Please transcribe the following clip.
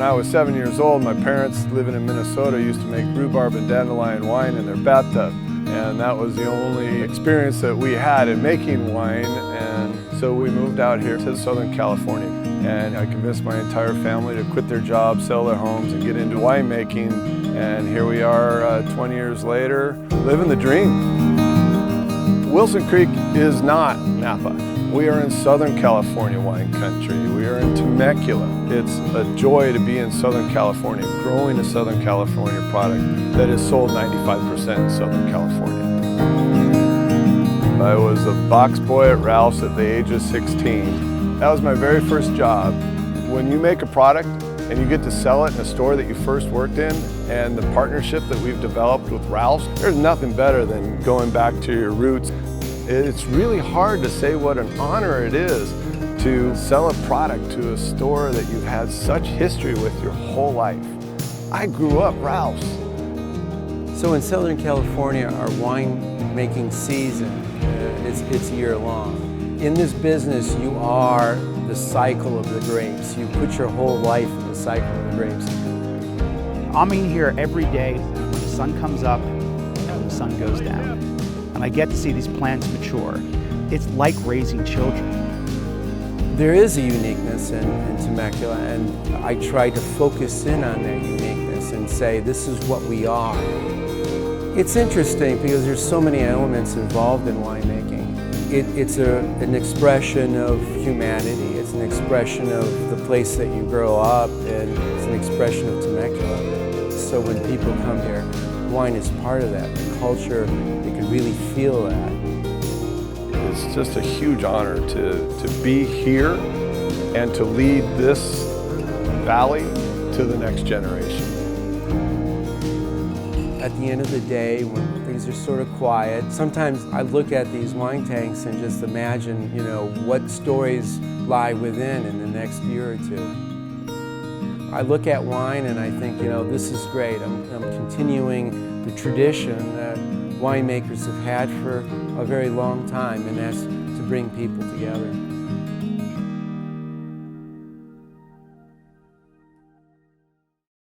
When I was 7 years old, my parents living in Minnesota used to make rhubarb and dandelion wine in their bathtub. And that was the only experience that we had in making wine. And so we moved out here to Southern California. And I convinced my entire family to quit their jobs, sell their homes, and get into winemaking. And here we are 20 years later, living the dream. Wilson Creek is not Napa. We are in Southern California wine country. We are in Temecula. It's a joy to be in Southern California, growing a Southern California product that is sold 95% in Southern California. I was a box boy at Ralph's at the age of 16. That was my very first job. When you make a product and you get to sell it in a store that you first worked in, and the partnership that we've developed with Ralph's, there's nothing better than going back to your roots. It's really hard to say what an honor it is to sell a product to a store that you've had such history with your whole life. I grew up Ralph's. So in Southern California, our wine making season, it's year long. In this business, you are the cycle of the grapes. You put your whole life in the cycle of the grapes. I'm in here every day when the sun comes up and when the sun goes down. And I get to see these plants mature. It's like raising children. There is a uniqueness in Temecula, and I try to focus in on that uniqueness and say, this is what we are. It's interesting because there's so many elements involved in winemaking. It's an expression of humanity. It's an expression of the place that you grow up, and it's an expression of Temecula. So when people come here, wine is part of that. The culture, you can really feel that. It's just a huge honor to be here and to lead this valley to the next generation. At the end of the day, when things are sort of quiet, sometimes I look at these wine tanks and just imagine, what stories lie within in the next year or two. I look at wine and I think, this is great. I'm continuing the tradition that winemakers have had for a very long time, and that's to bring people together.